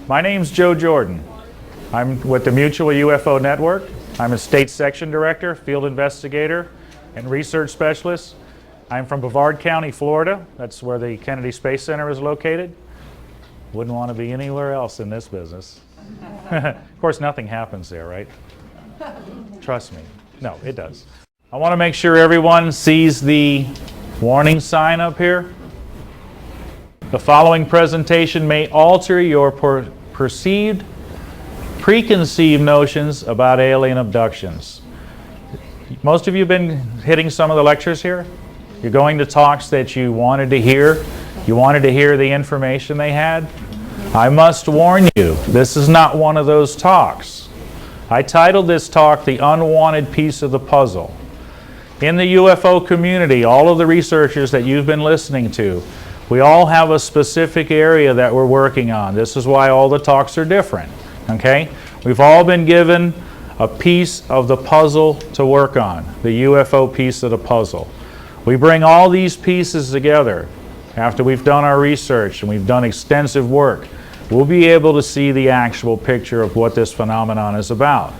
My name's Joe Jordan. I'm with the Mutual UFO Network. I'm a state section director, field investigator, and research specialist. I'm from Brevard County, Florida. That's where the Kennedy Space Center is located. Wouldn't want to be anywhere else in this business. Of course, nothing happens there, right? Trust me. No, it does. I want to make sure everyone sees the warning sign up here. The following presentation may alter your preconceived notions about alien abductions. Most of you have been hitting some of the lectures here. You're going to talks that you wanted to hear. You wanted to hear the information they had. I must warn you, this is not one of those talks. I titled this talk, The Unwanted Piece of the Puzzle. In the UFO community, all of the researchers that you've been listening to, we all have a specific area that we're working on. This is why all the talks are different, okay? We've all been given a piece of the puzzle to work on, the UFO piece of the puzzle. We bring all these pieces together after we've done our research and we've done extensive work. We'll be able to see the actual picture of what this phenomenon is about.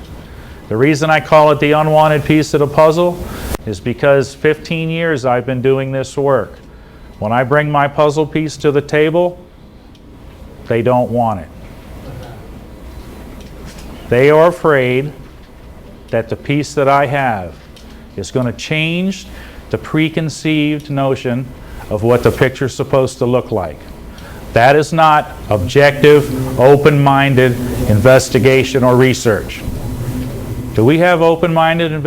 The reason I call it the unwanted piece of the puzzle is because 15 years I've been doing this work. When I bring my puzzle piece to the table, they don't want it. They are afraid that the piece that I have is going to change the preconceived notion of what the picture's supposed to look like. That is not objective, open-minded investigation or research. Do we have open-minded and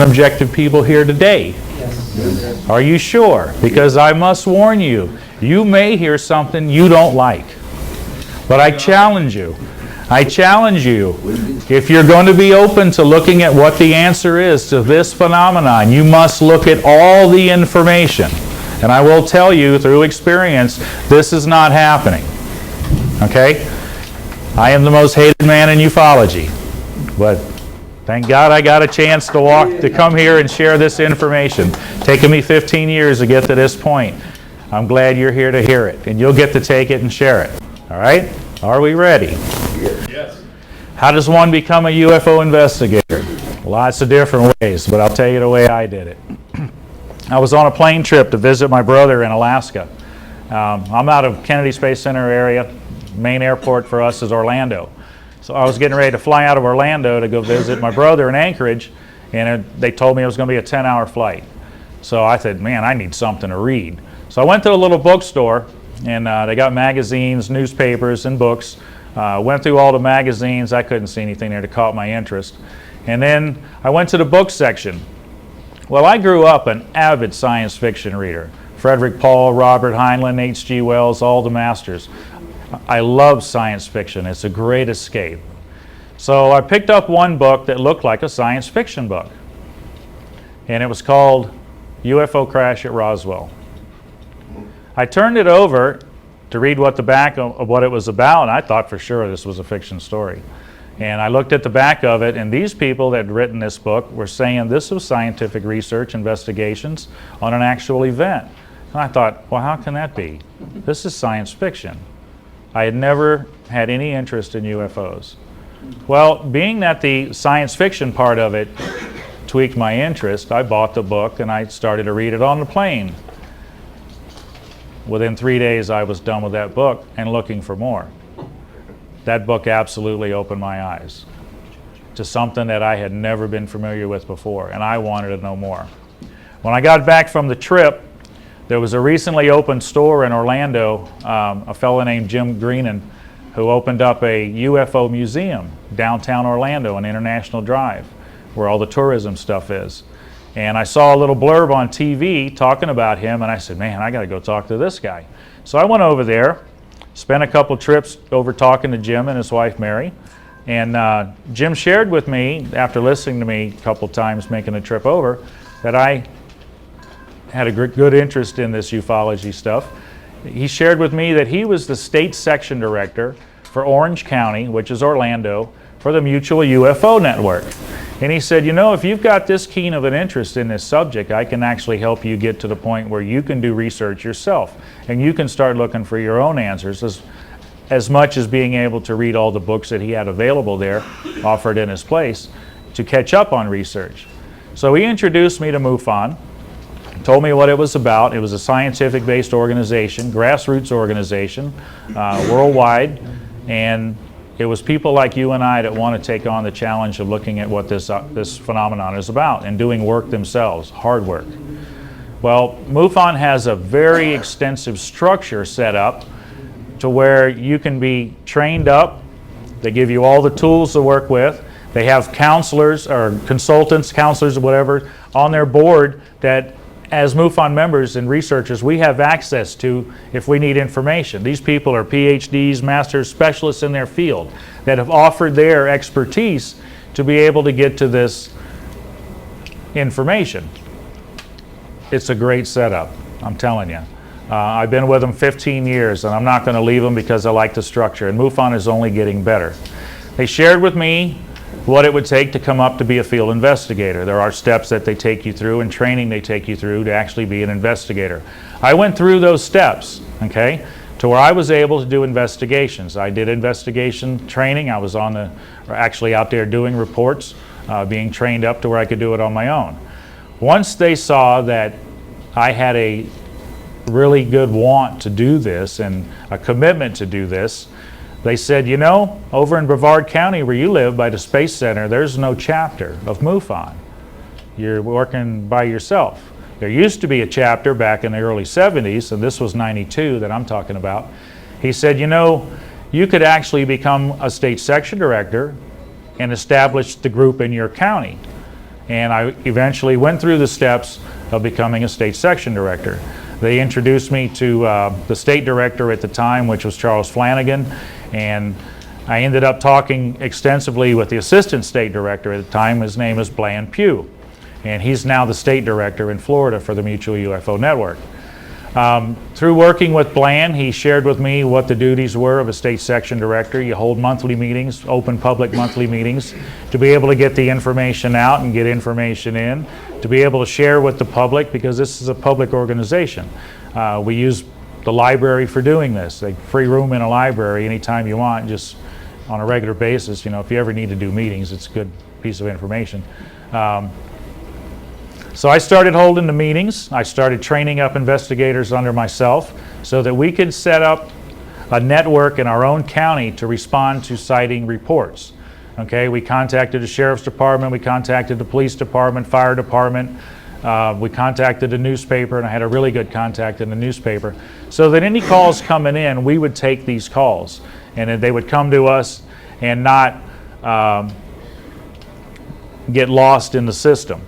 objective people here today? Yes. Are you sure? Because I must warn you, you may hear something you don't like. But I challenge you, if you're going to be open to looking at what the answer is to this phenomenon, you must look at all the information. And I will tell you through experience, this is not happening. Okay? I am the most hated man in ufology. But thank God I got a chance to come here and share this information. Taken me 15 years to get to this point. I'm glad you're here to hear it. And you'll get to take it and share it. All right? Are we ready? Yes. How does one become a UFO investigator? Lots of different ways, but I'll tell you the way I did it. I was on a plane trip to visit my brother in Alaska. I'm out of Kennedy Space Center area. Main airport for us is Orlando. So I was getting ready to fly out of Orlando to go visit my brother in Anchorage, and they told me it was going to be a 10-hour flight. So I said, man, I need something to read. So I went to a little bookstore, and they got magazines, newspapers, and books. Went through all the magazines. I couldn't see anything there that caught my interest. And then I went to the book section. Well, I grew up an avid science fiction reader. Frederick Paul, Robert Heinlein, H.G. Wells, all the masters. I love science fiction. It's a great escape. So I picked up one book that looked like a science fiction book. And it was called UFO Crash at Roswell. I turned it over to read what the back of what it was about, and I thought for sure this was a fiction story. And I looked at the back of it, and these people that had written this book were saying this was scientific research investigations on an actual event. And I thought, well, how can that be? This is science fiction. I had never had any interest in UFOs. Well, being that the science fiction part of it tweaked my interest, I bought the book and I started to read it on the plane. Within 3 days, I was done with that book and looking for more. That book absolutely opened my eyes to something that I had never been familiar with before, and I wanted to know more. When I got back from the trip, there was a recently opened store in Orlando, a fellow named Jim Greenan, who opened up a UFO museum downtown Orlando on International Drive, where all the tourism stuff is. And I saw a little blurb on TV talking about him, and I said, man, I got to go talk to this guy. So I went over there, spent a couple trips over talking to Jim and his wife Mary, and Jim shared with me, after listening to me a couple times making a trip over, that I had a good interest in this ufology stuff. He shared with me that he was the state section director for Orange County, which is Orlando, for the Mutual UFO Network. And he said, you know, if you've got this keen of an interest in this subject, I can actually help you get to the point where you can do research yourself and you can start looking for your own answers as much as being able to read all the books that he had available there, offered in his place, to catch up on research. So he introduced me to MUFON, told me what it was about. It was a scientific-based organization, grassroots organization, worldwide, and it was people like you and I that want to take on the challenge of looking at what this phenomenon is about and doing work themselves, hard work. Well, MUFON has a very extensive structure set up to where you can be trained up. They give you all the tools to work with. They have counselors or consultants, counselors or whatever, on their board that as MUFON members and researchers we have access to if we need information. These people are PhDs, masters, specialists in their field that have offered their expertise to be able to get to this information. It's a great setup, I'm telling you. I've been with them 15 years, and I'm not going to leave them because I like the structure, and MUFON is only getting better. They shared with me what it would take to come up to be a field investigator. There are steps that they take you through and training they take you through to actually be an investigator. I went through those steps, okay, to where I was able to do investigations. I did investigation training. I was actually out there doing reports, being trained up to where I could do it on my own. Once they saw that I had a really good want to do this and a commitment to do this, they said, you know, over in Brevard County where you live by the Space Center, there's no chapter of MUFON. You're working by yourself. There used to be a chapter back in the early 70s, and this was 92 that I'm talking about. He said, you know, you could actually become a state section director and establish the group in your county. And I eventually went through the steps of becoming a state section director. They introduced me to the state director at the time, which was Charles Flanagan, and I ended up talking extensively with the assistant state director at the time. His name is Bland Pugh, and he's now the state director in Florida for the Mutual UFO Network. Through working with Bland, he shared with me what the duties were of a state section director. You hold monthly meetings, open public monthly meetings, to be able to get the information out and get information in, to be able to share with the public, because this is a public organization. We use the library for doing this. Like free room in a library anytime you want, just on a regular basis. You know, if you ever need to do meetings, it's a good piece of information. So I started holding the meetings. I started training up investigators under myself so that we could set up a network in our own county to respond to sighting reports. Okay, we contacted the sheriff's department, we contacted the police department, fire department, we contacted the newspaper, and I had a really good contact in the newspaper, so that any calls coming in, we would take these calls, and then they would come to us and not get lost in the system.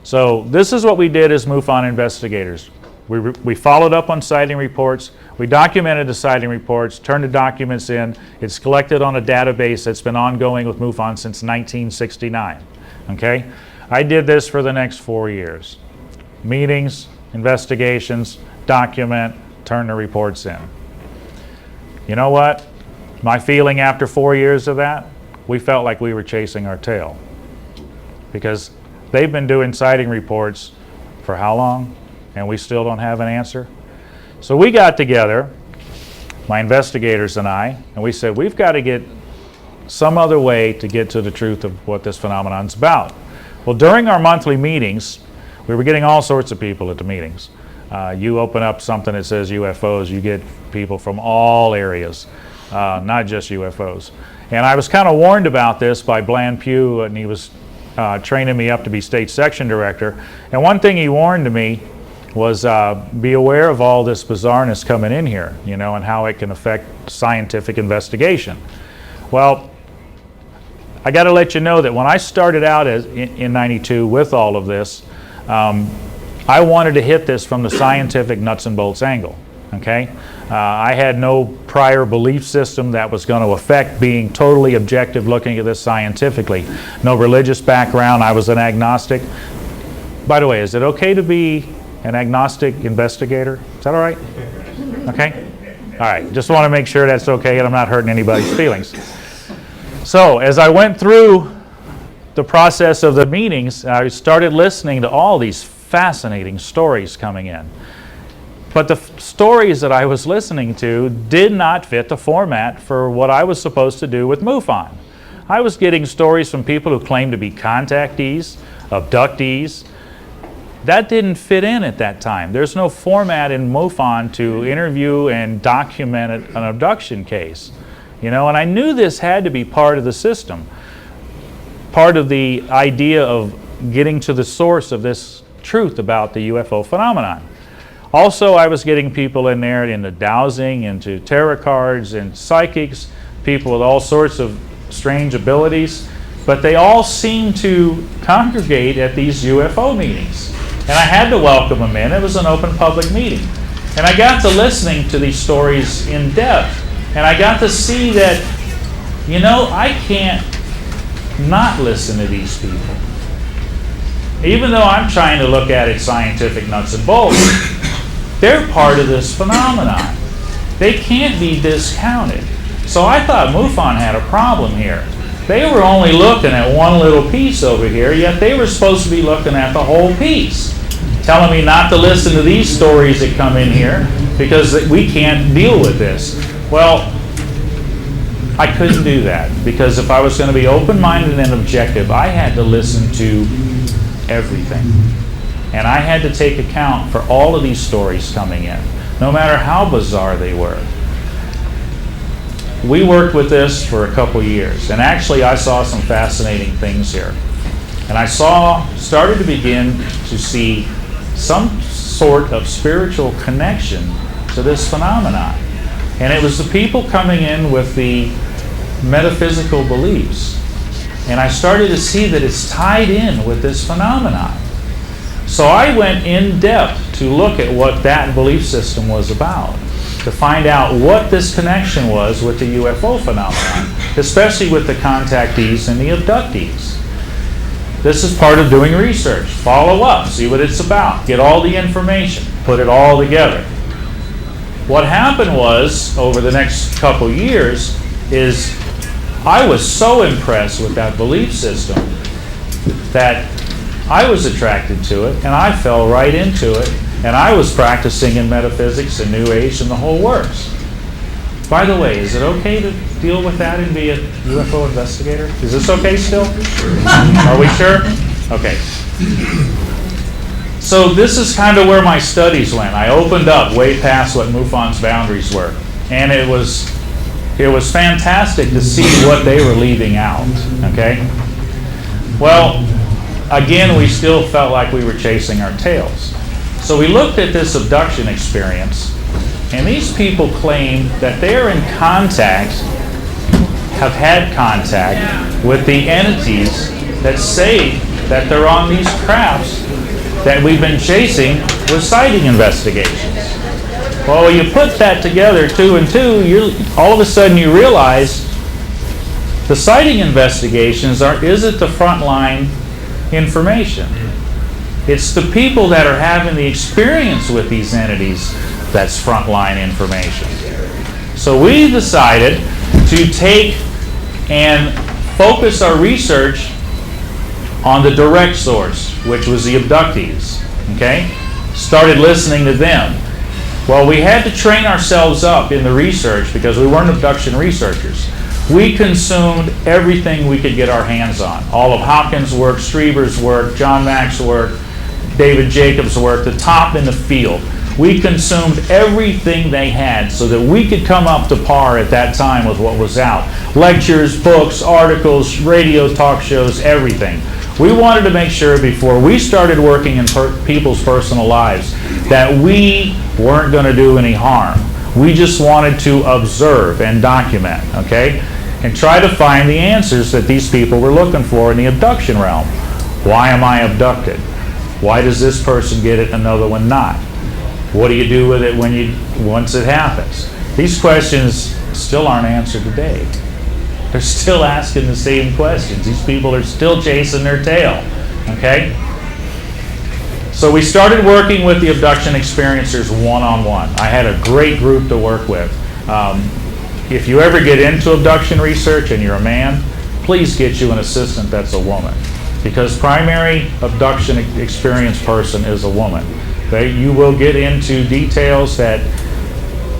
So this is what we did as MUFON investigators. We followed up on sighting reports, we documented the sighting reports, turned the documents in. It's collected on a database that's been ongoing with MUFON since 1969. Okay? I did this for the next 4 years. Meetings, investigations, document, turn the reports in. You know what? My feeling after 4 years of that, we felt like we were chasing our tail. Because they've been doing sighting reports for how long? And we still don't have an answer. So we got together, my investigators and I, and we said, we've got to get some other way to get to the truth of what this phenomenon's about. Well, during our monthly meetings, we were getting all sorts of people at the meetings. You open up something that says UFOs, you get people from all areas, not just UFOs. And I was kind of warned about this by Bland Pugh, and he was training me up to be state section director. And one thing he warned to me was be aware of all this bizarreness coming in here, you know, and how it can affect scientific investigation. Well, I got to let you know that when I started out in 92 with all of this, I wanted to hit this from the scientific nuts and bolts angle. Okay, I had no prior belief system that was going to affect being totally objective looking at this scientifically. No religious background. I was an agnostic. By the way, is it okay to be an agnostic investigator? Is that all right? Okay? All right, just want to make sure that's okay and I'm not hurting anybody's feelings. So as I went through the process of the meetings, I started listening to all these fascinating stories coming in. But the stories that I was listening to did not fit the format for what I was supposed to do with MUFON. I was getting stories from people who claimed to be contactees, abductees. That didn't fit in at that time. There's no format in MUFON to interview and document an abduction case. And I knew this had to be part of the system, part of the idea of getting to the source of this truth about the UFO phenomenon. Also, I was getting people in there into dowsing, into tarot cards, and psychics, people with all sorts of strange abilities, but they all seemed to congregate at these UFO meetings. And I had to welcome them in. It was an open public meeting. And I got to listening to these stories in depth, and I got to see that, I can't not listen to these people. Even though I'm trying to look at it scientific nuts and bolts, they're part of this phenomenon. They can't be discounted. So I thought MUFON had a problem here. They were only looking at one little piece over here, yet they were supposed to be looking at the whole piece. Telling me not to listen to these stories that come in here because we can't deal with this. Well, I couldn't do that, because if I was going to be open-minded and objective, I had to listen to everything. And I had to take account for all of these stories coming in, no matter how bizarre they were. We worked with this for a couple years, and actually I saw some fascinating things here. And I started to begin to see some sort of spiritual connection to this phenomenon. And it was the people coming in with the metaphysical beliefs. And I started to see that it's tied in with this phenomenon. So I went in depth to look at what that belief system was about, to find out what this connection was with the UFO phenomenon, especially with the contactees and the abductees. This is part of doing research. Follow up, see what it's about, get all the information, put it all together. What happened was, over the next couple years, is I was so impressed with that belief system that I was attracted to it, and I fell right into it, and I was practicing in metaphysics and New Age and the whole works. By the way, is it okay to deal with that and be a UFO investigator? Is this okay still? Are we sure? Okay. So this is kind of where my studies went. I opened up way past what MUFON's boundaries were, and it was fantastic to see what they were leaving out. Okay. Well, again, we still felt like we were chasing our tails. So we looked at this abduction experience, and these people claim that they're in contact, have had contact with the entities that say that they're on these crafts that we've been chasing with sighting investigations. Well, you put that together, two and two, all of a sudden you realize the sighting investigations isn't the frontline information. It's the people that are having the experience with these entities that's frontline information. So we decided to take and focus our research on the direct source, which was the abductees. Okay? Started listening to them. Well, we had to train ourselves up in the research because we weren't abduction researchers. We consumed everything we could get our hands on. All of Hopkins' work, Strieber's work, John Mack's work, David Jacobs' work, the top in the field. We consumed everything they had so that we could come up to par at that time with what was out. Lectures, books, articles, radio talk shows, everything. We wanted to make sure before we started working in people's personal lives that we weren't going to do any harm. We just wanted to observe and document, okay? And try to find the answers that these people were looking for in the abduction realm. Why am I abducted? Why does this person get it and another one not? What do you do with it once it happens? These questions still aren't answered today. They're still asking the same questions. These people are still chasing their tail, okay? So we started working with the abduction experiencers one-on-one. I had a great group to work with. If you ever get into abduction research and you're a man, please get you an assistant that's a woman, because primary abduction experience person is a woman. You will get into details that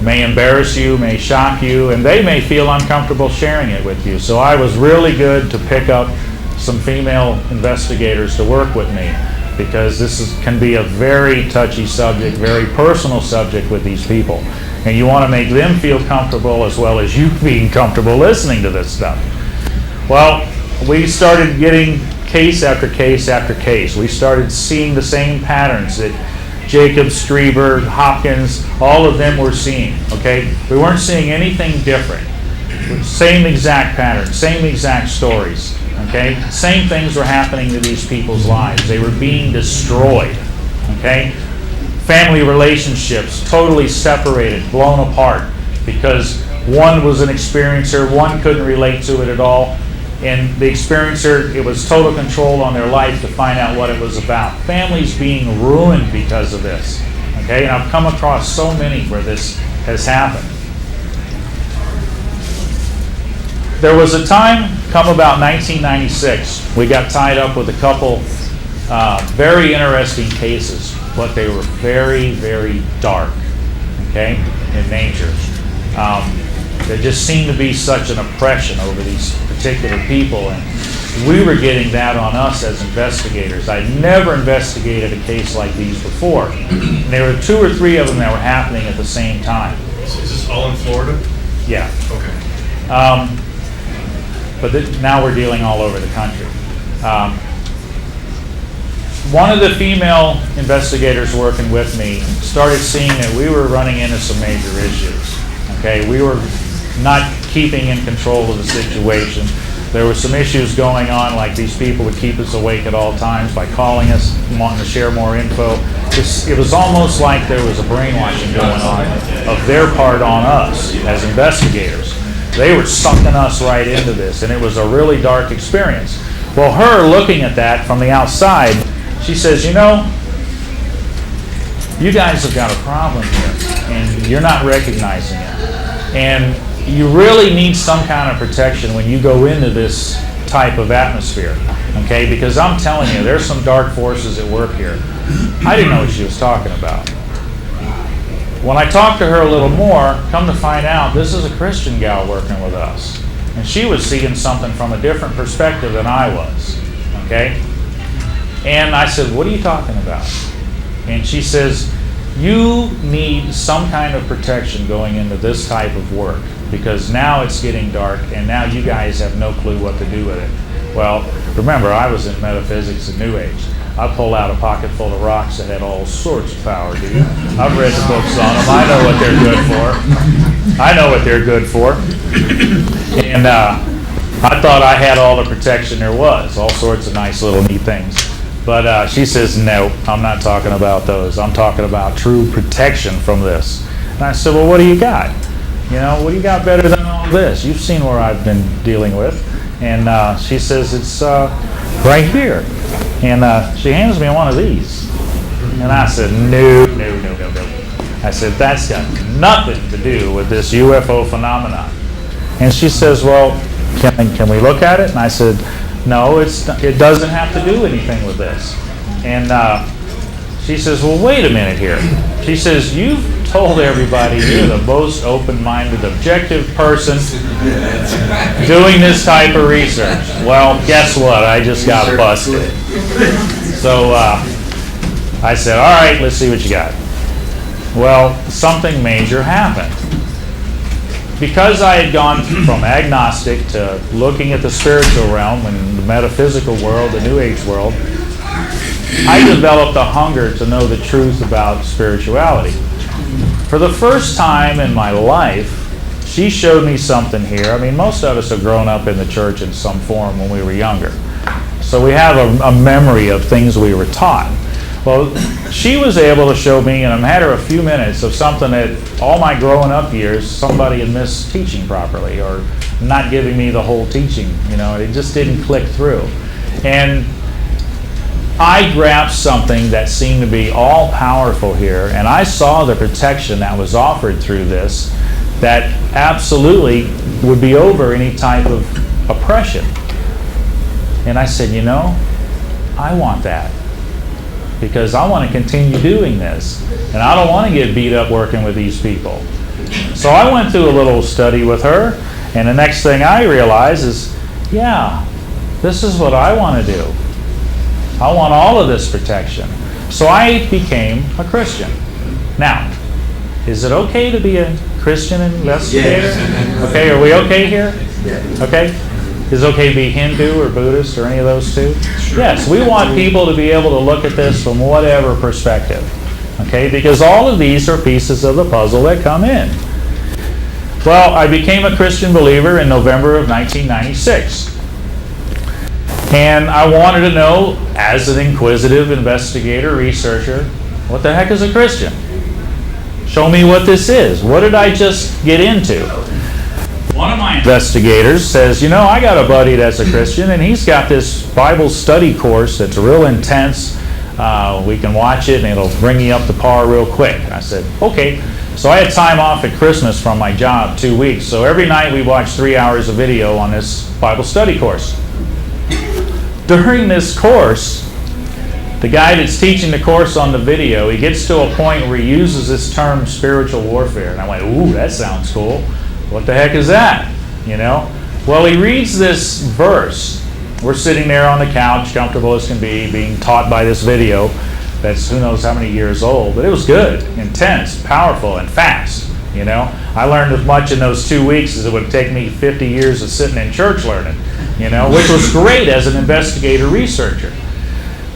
may embarrass you, may shock you, and they may feel uncomfortable sharing it with you. So I was really good to pick up some female investigators to work with me, because can be a very touchy subject, very personal subject with these people. And you want to make them feel comfortable as well as you being comfortable listening to this stuff. Well, we started getting case after case after case. We started seeing the same patterns that Jacob, Strieber, Hopkins, all of them were seeing, okay? We weren't seeing anything different. Same exact patterns, same exact stories, okay? Same things were happening to these people's lives. They were being destroyed, okay? Family relationships totally separated, blown apart, because one was an experiencer, one couldn't relate to it at all, and the experiencer, it was total control on their life to find out what it was about. Families being ruined because of this, okay? And I've come across so many where this has happened. There was a time, come about 1996, we got tied up with a couple very interesting cases, but they were very, very dark, okay, in nature. There just seemed to be such an oppression over these particular people, and we were getting that on us as investigators. I'd never investigated a case like these before. And there were 2 or 3 of them that were happening at the same time. Is this all in Florida? Yeah. Okay. But now we're dealing all over the country. One of the female investigators working with me started seeing that we were running into some major issues. Okay, we were not keeping in control of the situation. There were some issues going on, like these people would keep us awake at all times by calling us, wanting to share more info. It was almost like there was a brainwashing going on of their part on us as investigators. They were sucking us right into this, and it was a really dark experience. Well, her looking at that from the outside, she says, you know, you guys have got a problem here, and you're not recognizing it. And you really need some kind of protection when you go into this type of atmosphere, okay? Because I'm telling you, there's some dark forces at work here. I didn't know what she was talking about. When I talked to her a little more, come to find out, this is a Christian gal working with us. And she was seeing something from a different perspective than I was, okay? And I said, what are you talking about? And she says, you need some kind of protection going into this type of work, because now it's getting dark and now you guys have no clue what to do with it. Well, remember, I was in metaphysics and New Age. I pulled out a pocket full of rocks that had all sorts of power, dude. I've read the books on them. I know what they're good for. I know what they're good for. And I thought I had all the protection there was, all sorts of nice little neat things. But she says, no, I'm not talking about those. I'm talking about true protection from this. And I said, well, what do you got? You know, what do you got better than all this? You've seen where I've been dealing with. And she says, it's right here. And she hands me one of these. And I said, no. I said, that's got nothing to do with this UFO phenomenon. And she says, well, can we look at it? And I said, no, it doesn't have to do anything with this. And she says, well, wait a minute here. She says, you've told everybody you're the most open-minded, objective person doing this type of research. Well, guess what? I just got busted. So I said, all right, let's see what you got. Well, something major happened. Because I had gone from agnostic to looking at the spiritual realm and the metaphysical world, the New Age world, I developed a hunger to know the truth about spirituality. For the first time in my life, she showed me something here. I mean, most of us have grown up in the church in some form when we were younger. So we have a memory of things we were taught. Well, she was able to show me in a matter of a few minutes of something that all my growing up years, somebody had missed teaching properly or not giving me the whole teaching. You know, it just didn't click through. And I grasped something that seemed to be all powerful here, and I saw the protection that was offered through this that absolutely would be over any type of oppression. And I said, you know, I want that. because I want to continue doing this. And I don't want to get beat up working with these people. So I went through a little study with her, and the next thing I realized is, yeah, this is what I want to do. I want all of this protection. So I became a Christian. Now, is it okay to be a Christian investigator? Yes. Okay, are we okay here? Yeah. Okay? Is it okay to be Hindu or Buddhist or any of those two? Yes, we want people to be able to look at this from whatever perspective. Okay, because all of these are pieces of the puzzle that come in. Well, I became a Christian believer in November of 1996. And I wanted to know, as an inquisitive investigator, researcher, what the heck is a Christian? Show me what this is. What did I just get into? One of my investigators says, I got a buddy that's a Christian, and he's got this Bible study course that's real intense. We can watch it, and it'll bring you up to par real quick. And I said, okay. So I had time off at Christmas from my job, 2 weeks. So every night we watched 3 hours of video on this Bible study course. During this course, the guy that's teaching the course on the video, he gets to a point where he uses this term spiritual warfare. And I went, ooh, that sounds cool. What the heck is that? Well, he reads this verse. We're sitting there on the couch, comfortable as can be, being taught by this video that's who knows how many years old. But it was good, intense, powerful, and fast. I learned as much in those 2 weeks as it would take me 50 years of sitting in church learning, which was great as an investigator researcher.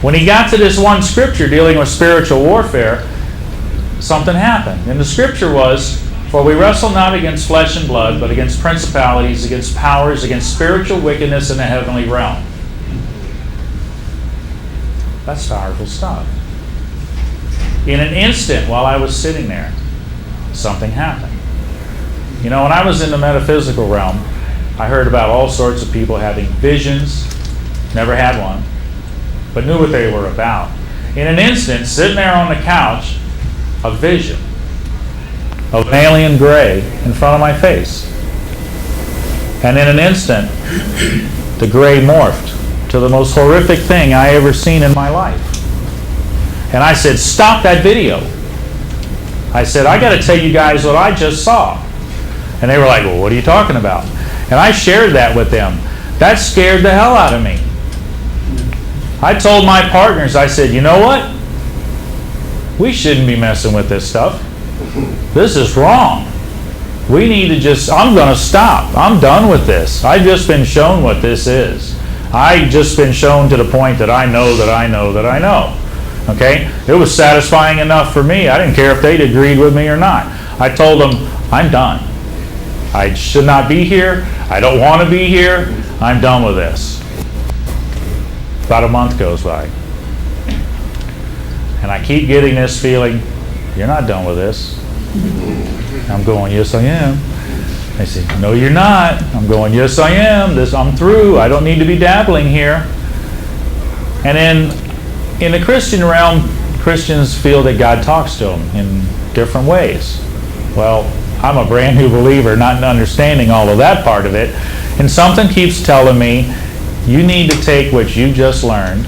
When he got to this one scripture dealing with spiritual warfare, something happened. And the scripture was, "For we wrestle not against flesh and blood, but against principalities, against powers, against spiritual wickedness in the heavenly realm." That's powerful stuff. In an instant, while I was sitting there, something happened. When I was in the metaphysical realm, I heard about all sorts of people having visions, never had one, but knew what they were about. In an instant, sitting there on the couch, a vision of an alien gray in front of my face. And in an instant, the gray morphed to the most horrific thing I ever seen in my life. And I said, stop that video. I said, I got to tell you guys what I just saw. And they were like, well, what are you talking about? And I shared that with them. That scared the hell out of me. I told my partners, I said, you know what? We shouldn't be messing with this stuff. This is wrong. We need to I'm going to stop. I'm done with this. I've just been shown what this is. I've just been shown to the point that I know that I know that I know. Okay? It was satisfying enough for me. I didn't care if they'd agreed with me or not. I told them, I'm done. I should not be here. I don't want to be here. I'm done with this. About a month goes by. And I keep getting this feeling, you're not done with this. I'm going, yes, I am. They say, no, you're not. I'm going, yes, I am. I'm through. I don't need to be dabbling here. And then in the Christian realm, Christians feel that God talks to them in different ways. Well, I'm a brand new believer, not understanding all of that part of it. And something keeps telling me, you need to take what you just learned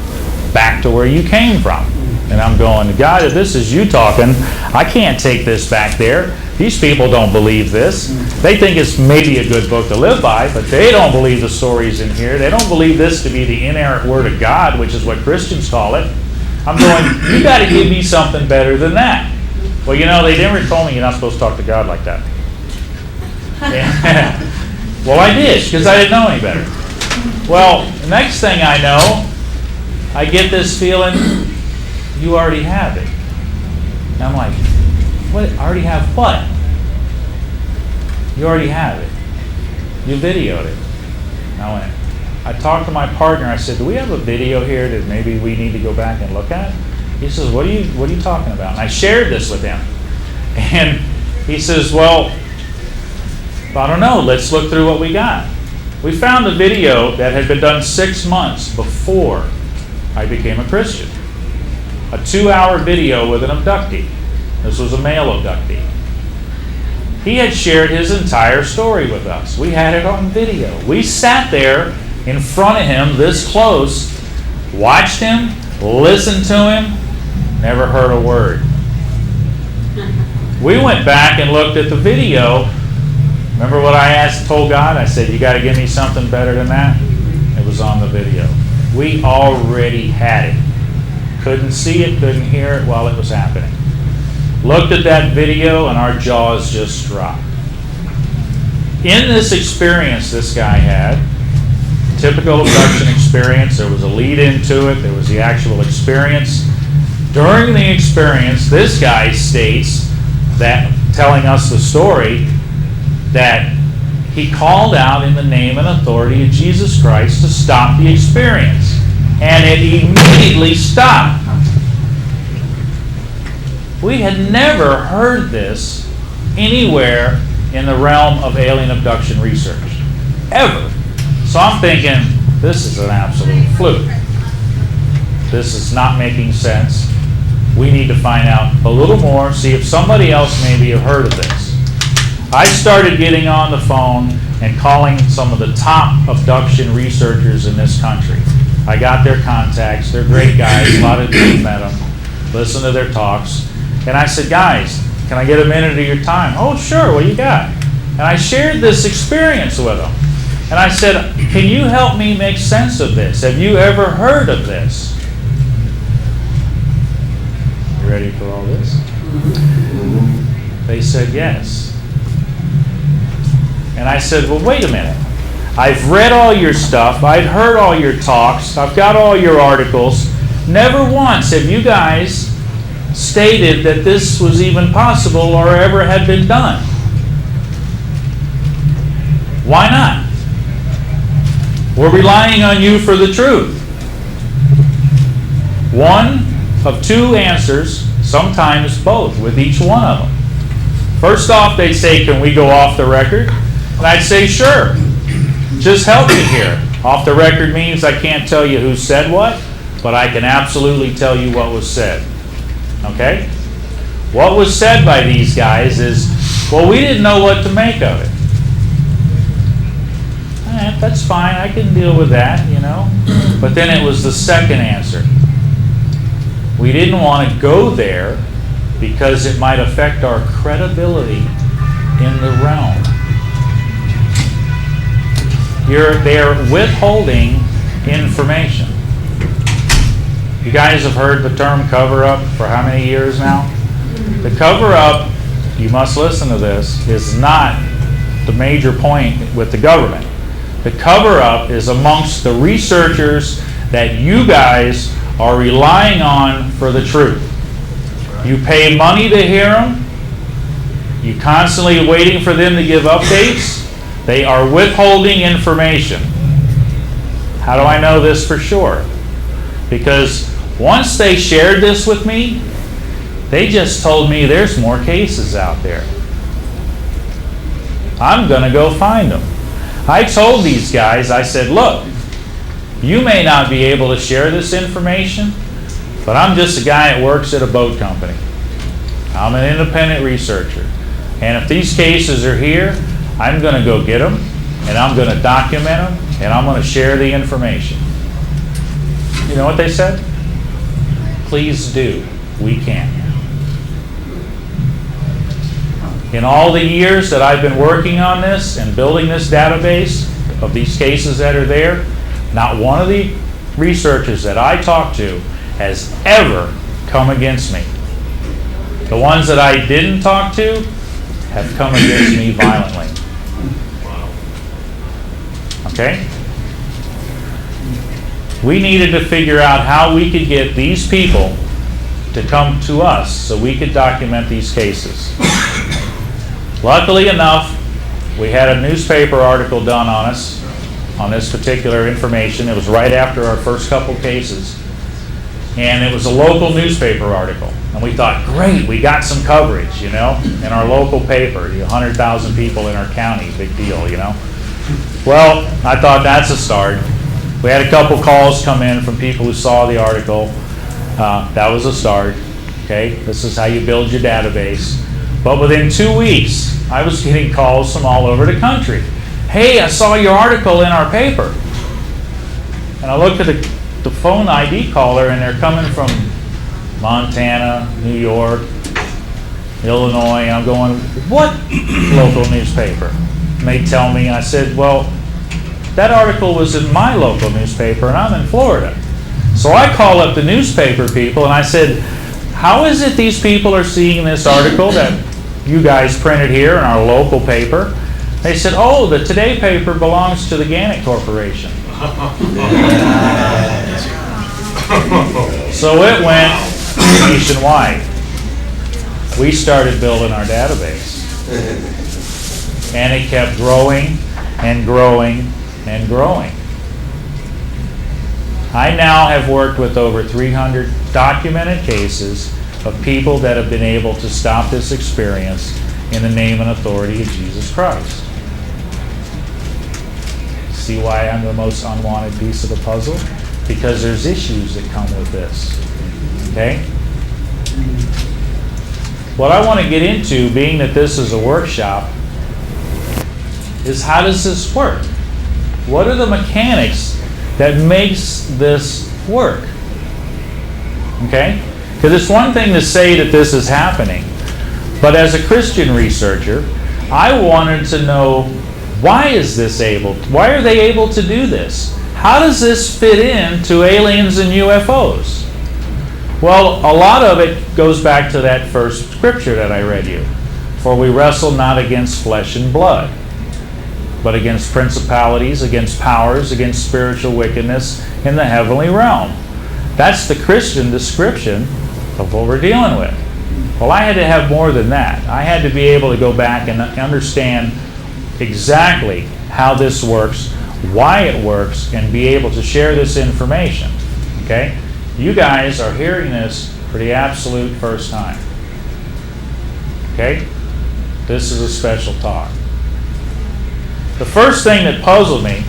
back to where you came from. And I'm going, God, if this is you talking, I can't take this back there. These people don't believe this. They think it's maybe a good book to live by, but they don't believe the stories in here. They don't believe this to be the inerrant Word of God, which is what Christians call it. I'm going, you got to give me something better than that. Well, they never told me you're not supposed to talk to God like that. Well, I did, because I didn't know any better. Well, the next thing I know, I get this feeling, you already have it. And I'm like, what? I already have what? You already have it. You videoed it. And I talked to my partner. I said, do we have a video here that maybe we need to go back and look at? He says, what are you talking about? And I shared this with him. And he says, well, I don't know. Let's look through what we got. We found a video that had been done 6 months before I became a Christian. A 2-hour video with an abductee. This was a male abductee. He had shared his entire story with us. We had it on video. We sat there in front of him this close, watched him, listened to him, Never heard a word. We went back and looked at the video. Remember what I told God? I said, you got to give me something better than that? It was on the video. We already had it. Couldn't see it, couldn't hear it while it was happening. Looked at that video and our jaws just dropped. In this experience this guy had, typical abduction experience, there was a lead into it, there was the actual experience. During the experience, this guy states that, telling us the story, that he called out in the name and authority of Jesus Christ to stop the experience. And it immediately stopped. We had never heard this anywhere in the realm of alien abduction research. Ever. So I'm thinking, this is an absolute fluke. This is not making sense. We need to find out a little more, see if somebody else maybe have heard of this. I started getting on the phone and calling some of the top abduction researchers in this country. I got their contacts. They're great guys. A lot of people met them. Listen to their talks. And I said, guys, can I get a minute of your time? Oh, sure. What you got? And I shared this experience with them. And I said, can you help me make sense of this? Have you ever heard of this? You ready for all this? They said yes. And I said, well, wait a minute. I've read all your stuff. I've heard all your talks. I've got all your articles. Never once have you guys stated that this was even possible or ever had been done. Why not? We're relying on you for the truth. One of two answers, sometimes both, with each one of them. First off, they'd say, can we go off the record? And I'd say, sure. Just help me here. Off the record means I can't tell you who said what, but I can absolutely tell you what was said. Okay? What was said by these guys is, well, we didn't know what to make of it. That's fine, I can deal with that, you know. But then it was the second answer. We didn't want to go there because it might affect our credibility in the realm. They're withholding information. You guys have heard the term cover-up for how many years now? The cover-up, you must listen to this, is not the major point with the government. The cover-up is amongst the researchers that you guys are relying on for the truth. You pay money to hear them. You're constantly waiting for them to give updates. They are withholding information. How do I know this for sure? Because once they shared this with me, they just told me there's more cases out there. I'm going to go find them. I told these guys, I said, look, you may not be able to share this information, but I'm just a guy that works at a boat company. I'm an independent researcher. And if these cases are here, I'm going to go get them, and I'm going to document them, and I'm going to share the information. You know what they said? Please do. We can. In all the years that I've been working on this and building this database of these cases that are there, not one of the researchers that I talked to has ever come against me. The ones that I didn't talk to have come against me violently. Okay? We needed to figure out how we could get these people to come to us so we could document these cases. Luckily enough, we had a newspaper article done on us on this particular information. It was right after our first couple cases. And it was a local newspaper article. And we thought, great, we got some coverage, you know, in our local paper. 100,000 people in our county, big deal, you know. Well, I thought that's a start. We had a couple calls come in from people who saw the article. That was a start. Okay, this is how you build your database. But within 2 weeks, I was getting calls from all over the country. Hey, I saw your article in our paper. And I looked at the phone ID caller, and they're coming from Montana, New York, Illinois. And I'm going, what local newspaper? And they tell me, and I said, well, that article was in my local newspaper, and I'm in Florida. So I call up the newspaper people, and I said, how is it these people are seeing this article that you guys printed here in our local paper? They said, oh, the Today paper belongs to the Gannett Corporation. So it went nationwide. We started building our database. And it kept growing and growing and growing. I now have worked with over 300 documented cases of people that have been able to stop this experience in the name and authority of Jesus Christ. See why I'm the most unwanted piece of the puzzle? Because there's issues that come with this. Okay? What I want to get into, being that this is a workshop, is how does this work? What are the mechanics that makes this work? Okay? Because it's one thing to say that this is happening, but as a Christian researcher, I wanted to know, why is this why are they able to do this? How does this fit into aliens and UFOs? Well, a lot of it goes back to that first scripture that I read you. For we wrestle not against flesh and blood, but against principalities, against powers, against spiritual wickedness in the heavenly realm. That's the Christian description of what we're dealing with. Well, I had to have more than that. I had to be able to go back and understand exactly how this works, why it works, and be able to share this information. Okay? You guys are hearing this for the absolute first time. Okay? This is a special talk. The first thing that puzzled me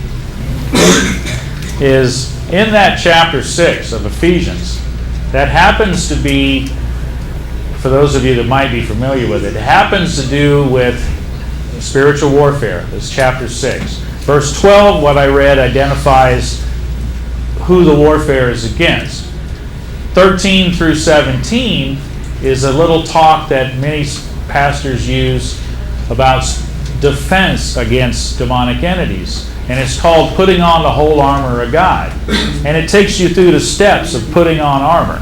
is in that chapter 6 of Ephesians, that happens to be, for those of you that might be familiar with it, it happens to do with spiritual warfare. It's chapter 6. Verse 12, what I read, identifies who the warfare is against. 13 through 17 is a little talk that many pastors use about defense against demonic entities. And it's called putting on the whole armor of God. And it takes you through the steps of putting on armor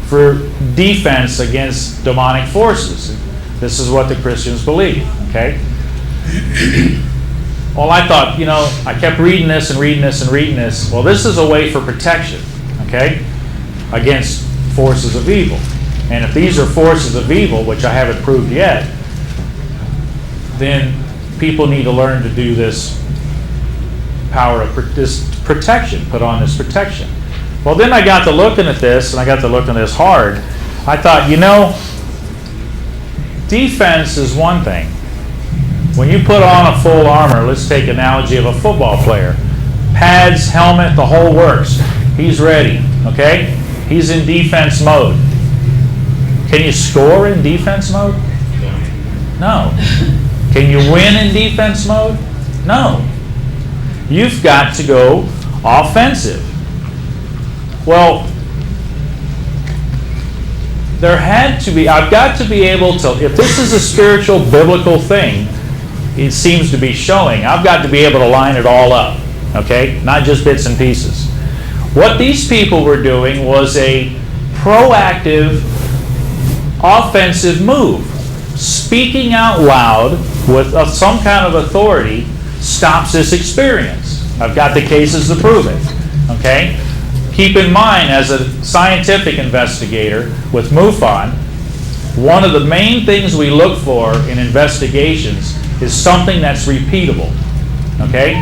for defense against demonic forces. This is what the Christians believe. Okay? Well, I thought, I kept reading this and reading this and reading this. Well, this is a way for protection, okay, against forces of evil. And if these are forces of evil, which I haven't proved yet, then people need to learn to do this power of this protection, put on this protection. Well, then I got to looking at this, and I got to looking at this hard. I thought, defense is one thing. When you put on a full armor, let's take analogy of a football player. Pads, helmet, the whole works. He's ready, okay? He's in defense mode. Can you score in defense mode? No. Can you win in defense mode? No. You've got to go offensive. Well, there had to be, I've got to be able to, if this is a spiritual, biblical thing, it seems to be showing, I've got to be able to line it all up, okay? Not just bits and pieces. What these people were doing was a proactive, offensive move. Speaking out loud with some kind of authority stops this experience. I've got the cases to prove it, okay? Keep in mind, as a scientific investigator with MUFON, one of the main things we look for in investigations is something that's repeatable. Okay?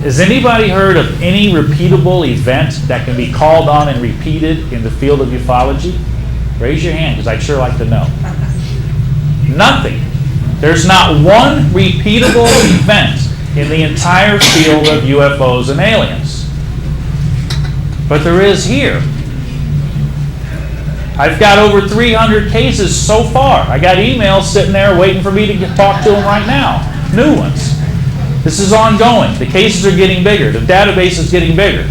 Has anybody heard of any repeatable event that can be called on and repeated in the field of ufology? Raise your hand, because I'd sure like to know. Nothing. There's not one repeatable event in the entire field of UFOs and aliens. But there is here. I've got over 300 cases so far. I got emails sitting there waiting for me to talk to them right now. New ones. This is ongoing. The cases are getting bigger. The database is getting bigger.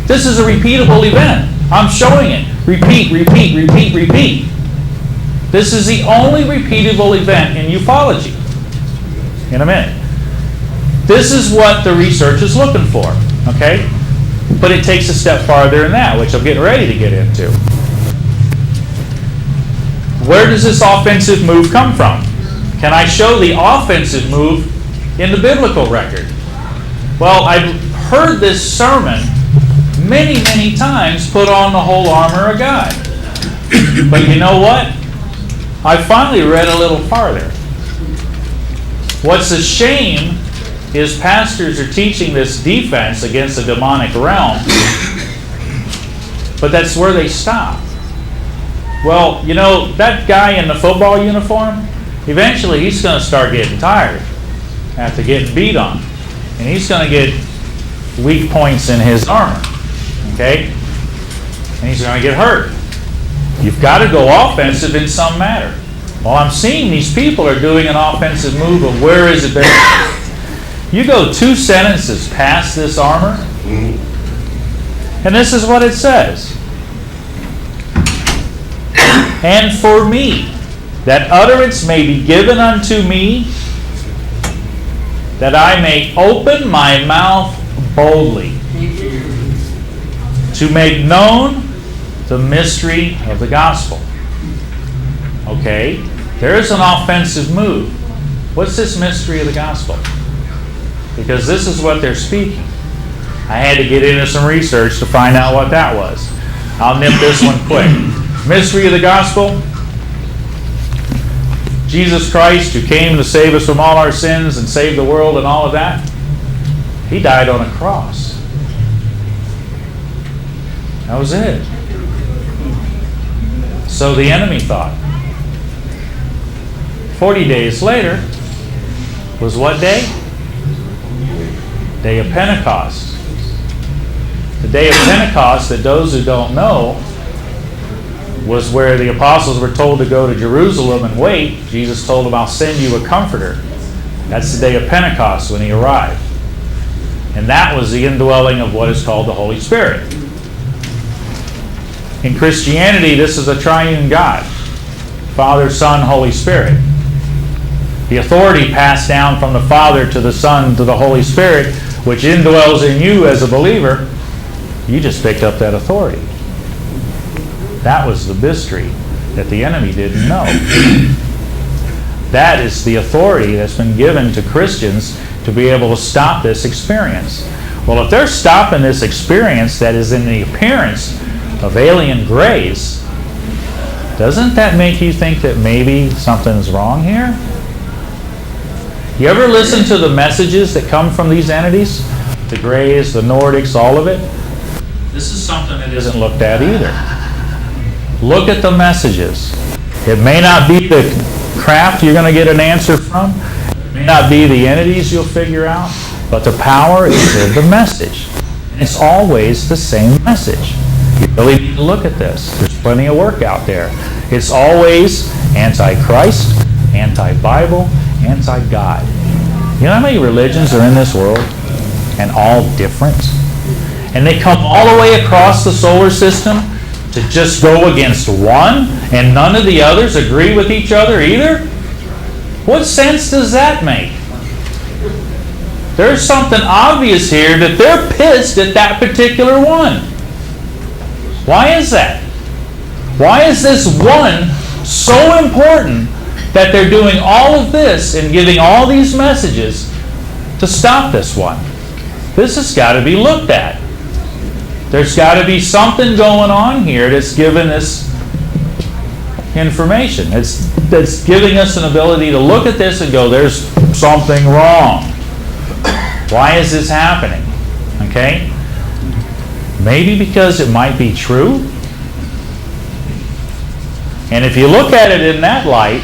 This is a repeatable event. I'm showing it. Repeat, repeat, repeat, repeat. This is the only repeatable event in ufology. In a minute. This is what the research is looking for, okay? But it takes a step farther than that, which I'm getting ready to get into. Where does this offensive move come from? Can I show the offensive move in the biblical record? Well, I've heard this sermon many, many times, put on the whole armor of God. But you know what? I finally read a little farther. What's a shame is pastors are teaching this defense against the demonic realm, but that's where they stop. Well, you know, that guy in the football uniform, eventually he's going to start getting tired after getting beat on. And he's going to get weak points in his armor. Okay? And he's going to get hurt. You've got to go offensive in some matter. Well, I'm seeing these people are doing an offensive move of where is it better? You go 2 sentences past this armor, and this is what it says. And for me, that utterance may be given unto me, that I may open my mouth boldly, to make known the mystery of the gospel. Okay, there's an offensive move. What's this mystery of the gospel? Because this is what they're speaking. I had to get into some research to find out what that was. I'll nip this one quick. Mystery of the gospel. Jesus Christ, who came to save us from all our sins and save the world and all of that, he died on a cross. That was it. So the enemy thought. 40 days later was what day? Day of Pentecost. The day of Pentecost, that those who don't know, was where the apostles were told to go to Jerusalem and wait. Jesus told them, I'll send you a comforter. That's the day of Pentecost when he arrived. And that was the indwelling of what is called the Holy Spirit. In Christianity, this is a triune God. Father, Son, Holy Spirit. The authority passed down from the Father to the Son to the Holy Spirit, which indwells in you as a believer. You just picked up that authority. That was the mystery that the enemy didn't know. That is the authority that's been given to Christians to be able to stop this experience. Well, if they're stopping this experience that is in the appearance of alien grace, doesn't that make you think that maybe something's wrong here? You ever listen to the messages that come from these entities? The Greys, the Nordics, all of it? This is something that isn't looked at either. Look at the messages. It may not be the craft you're going to get an answer from. It may not be the entities you'll figure out. But the power is in the message. And it's always the same message. You really need to look at this. There's plenty of work out there. It's always anti-Christ, anti-Bible, anti-God. You know how many religions are in this world? And all different? And they come all the way across the solar system to just go against one, and none of the others agree with each other either? What sense does that make? There's something obvious here that they're pissed at that particular one. Why is that? Why is this one so important that they're doing all of this and giving all these messages to stop this one? This has got to be looked at. There's got to be something going on here that's giving this information. That's giving us an ability to look at this and go, there's something wrong. Why is this happening? Okay? Maybe because it might be true. And if you look at it in that light,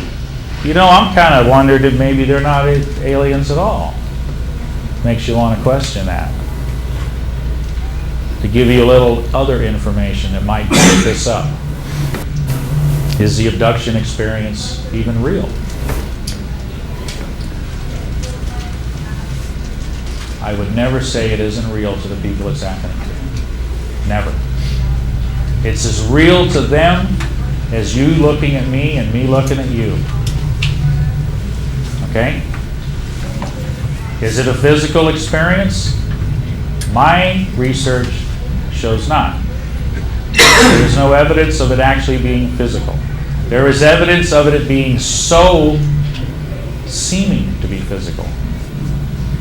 you know, I'm kind of wondered if maybe they're not aliens at all. Makes you want to question that. To give you a little other information that might back this up. Is the abduction experience even real? I would never say it isn't real to the people it's happening to. Never. It's as real to them as you looking at me and me looking at you. Okay? Is it a physical experience? My research shows not. There is no evidence of it actually being physical. There is evidence of it being so seeming to be physical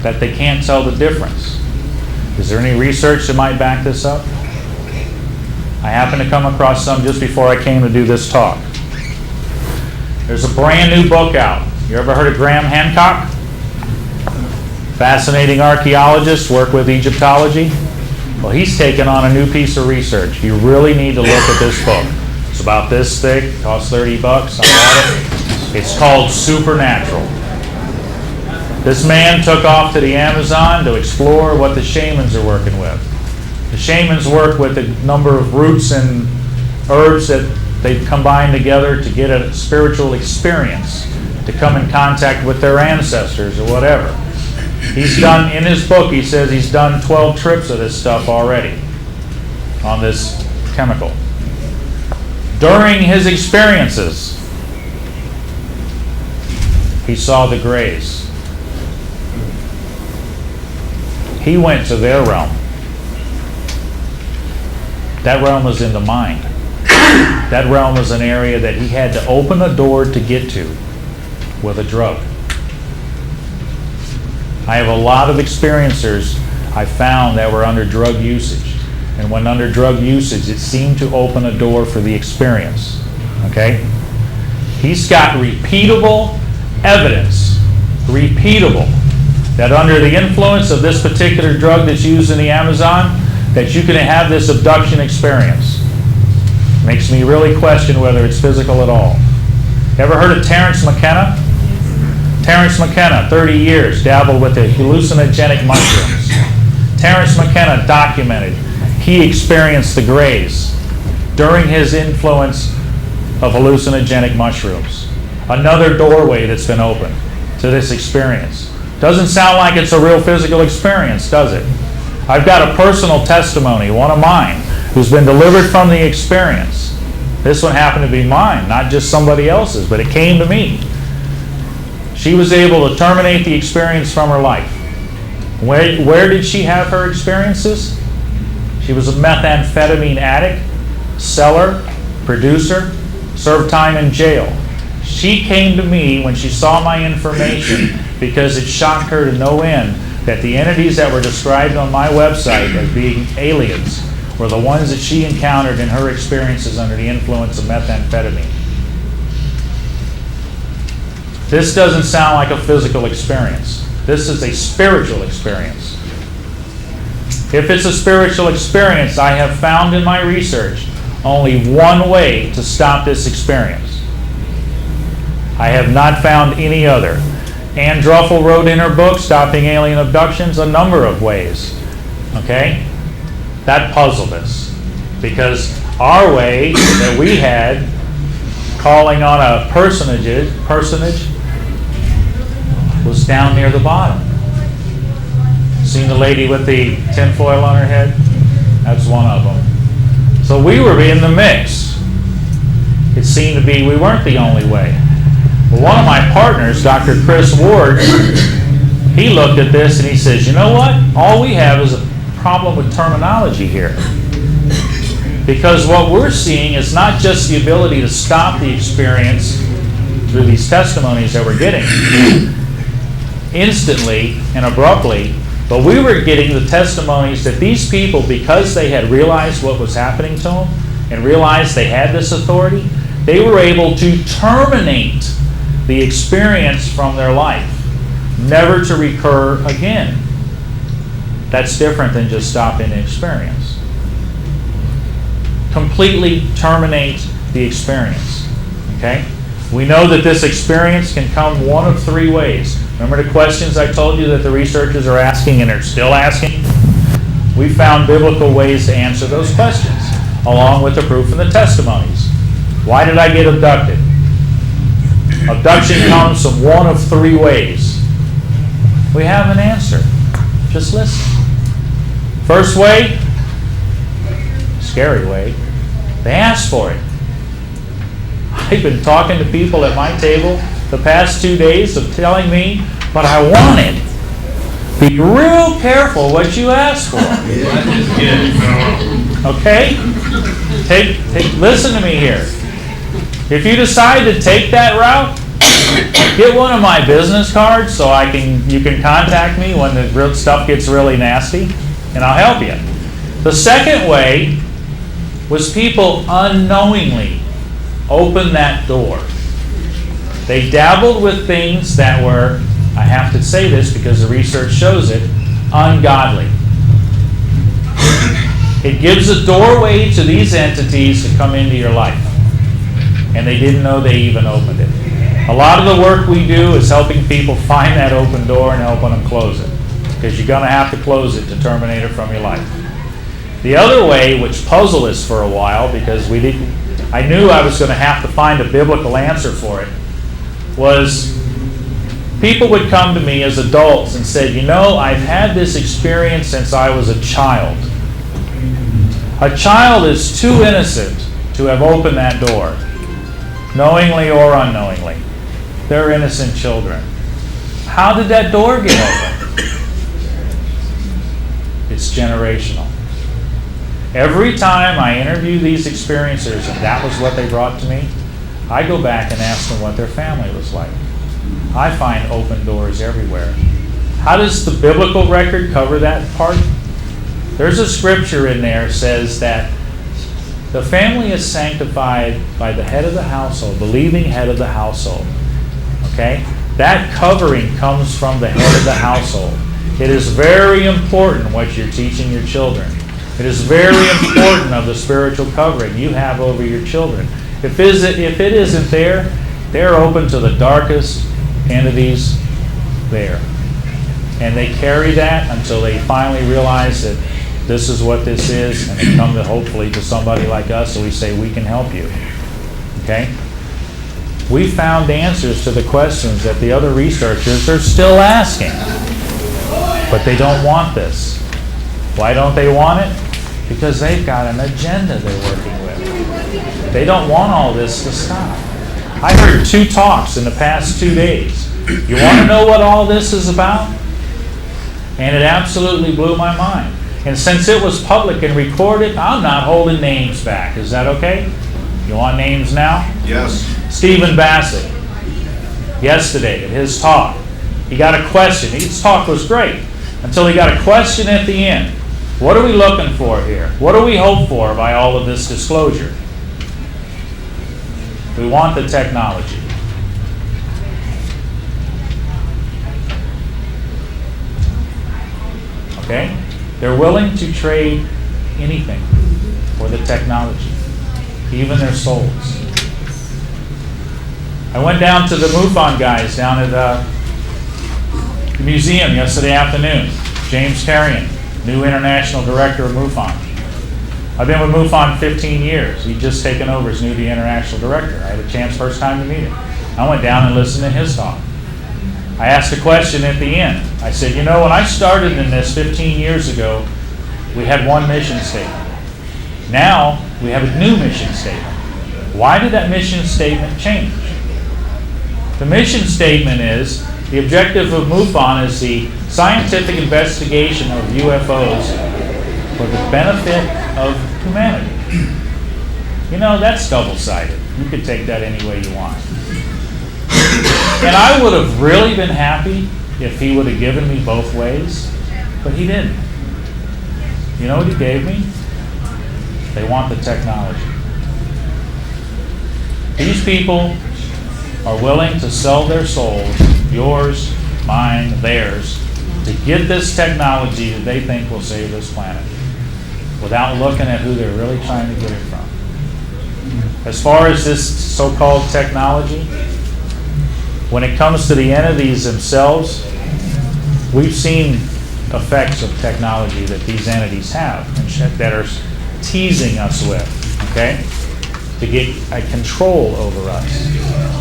that they can't tell the difference. Is there any research that might back this up? I happened to come across some just before I came to do this talk. There's a brand new book out. You ever heard of Graham Hancock? Fascinating archaeologist, work with Egyptology. Well, he's taken on a new piece of research. You really need to look at this book. It's about this thick, costs $30. I bought it. It's called Supernatural. This man took off to the Amazon to explore what the shamans are working with. The shamans work with a number of roots and herbs that they combine together to get a spiritual experience, to come in contact with their ancestors or whatever. He's done, in his book, he says he's done 12 trips of this stuff already on this chemical. During his experiences, he saw the Greys. He went to their realm. That realm was in the mind. That realm was an area that he had to open a door to get to with a drug. I have a lot of experiencers I found that were under drug usage. And when under drug usage, it seemed to open a door for the experience. Okay? He's got repeatable evidence, that under the influence of this particular drug that's used in the Amazon, that you can have this abduction experience. Makes me really question whether it's physical at all. Ever heard of Terence McKenna? Terence McKenna, 30 years, dabbled with the hallucinogenic mushrooms. Terence McKenna documented he experienced the Greys during his influence of hallucinogenic mushrooms. Another doorway that's been opened to this experience. Doesn't sound like it's a real physical experience, does it? I've got a personal testimony, one of mine, who's been delivered from the experience. This one happened to be mine, not just somebody else's, but it came to me. She was able to terminate the experience from her life. Where did she have her experiences? She was a methamphetamine addict, seller, producer, served time in jail. She came to me when she saw my information because it shocked her to no end that the entities that were described on my website as being aliens were the ones that she encountered in her experiences under the influence of methamphetamine. This doesn't sound like a physical experience. This is a spiritual experience. If it's a spiritual experience, I have found in my research only one way to stop this experience. I have not found any other. Ann Druffel wrote in her book, Stopping Alien Abductions, a number of ways. Okay? That puzzled us. Because our way that we had, calling on a personage, was down near the bottom. Seen the lady with the tinfoil on her head? That's one of them. So we were in the mix. It seemed to be we weren't the only way. Well, one of my partners, Dr. Chris Ward, he looked at this and he says, you know what? All we have is a problem with terminology here. Because what we're seeing is not just the ability to stop the experience through these testimonies that we're getting instantly and abruptly, but we were getting the testimonies that these people, because they had realized what was happening to them and realized they had this authority, they were able to terminate the experience from their life, never to recur again. That's different than just stopping the experience. Completely terminate the experience. Okay? We know that this experience can come one of three ways. Remember the questions I told you that the researchers are asking and are still asking? We found biblical ways to answer those questions, along with the proof and the testimonies. Why did I get abducted? Abduction comes from one of three ways. We have an answer. Just listen. First way, scary way, They asked for it. I've been talking to people at my table the past 2 days of telling me, but I want it. Be real careful what you ask for. Okay? Listen to me here. If you decide to take that route, get one of my business cards so you can contact me when the real stuff gets really nasty, and I'll help you. The second way was people unknowingly opened that door. They dabbled with things that were, I have to say this because the research shows it, ungodly. It gives a doorway to these entities to come into your life. And they didn't know they even opened it. A lot of the work we do is helping people find that open door and helping them close it. Because you're going to have to close it to terminate it from your life. The other way, which puzzled us for a while because I knew I was going to have to find a biblical answer for it, was people would come to me as adults and say, you know, I've had this experience since I was a child. A child is too innocent to have opened that door, knowingly or unknowingly. They're innocent children. How did that door get open? It's generational. Every time I interview these experiencers, and that was what they brought to me, I go back and ask them what their family was like. I find open doors everywhere. How does the biblical record cover that part? There's a scripture in there that says that the family is sanctified by the head of the household, believing head of the household. Okay? That covering comes from the head of the household. It is very important what you're teaching your children. It is very important of the spiritual covering you have over your children. If it isn't there, they're open to the darkest entities there. And they carry that until they finally realize that this is what this is, and they come to hopefully to somebody like us, so we say we can help you. Okay? We found answers to the questions that the other researchers are still asking. But they don't want this. Why don't they want it? Because they've got an agenda they're working with. They don't want all this to stop. I heard 2 talks in the past 2 days. You want to know what all this is about? And it absolutely blew my mind. And since it was public and recorded, I'm not holding names back. Is that okay? You want names now? Yes. Stephen Bassett, yesterday at his talk, he got a question. His talk was great until he got a question at the end. What are we looking for here? What do we hope for by all of this disclosure? We want the technology. Okay? They're willing to trade anything for the technology, even their souls. I went down to the MUFON guys down at the museum yesterday afternoon. James Carrion, new international director of MUFON. I've been with MUFON 15 years. He'd just taken over as new international director. I had a chance first time to meet him. I went down and listened to his talk. I asked a question at the end. I said, you know, when I started in this 15 years ago, we had one mission statement. Now, we have a new mission statement. Why did that mission statement change? The mission statement is, the objective of MUFON is the scientific investigation of UFOs for the benefit of humanity. You know, that's double-sided. You could take that any way you want. And I would have really been happy if he would have given me both ways, but he didn't. You know what he gave me? They want the technology. These people are willing to sell their souls, yours, mine, theirs, to get this technology that they think will save this planet, without looking at who they're really trying to get it from. As far as this so-called technology, when it comes to the entities themselves, we've seen effects of technology that these entities have and that are teasing us with, okay, to get a control over us.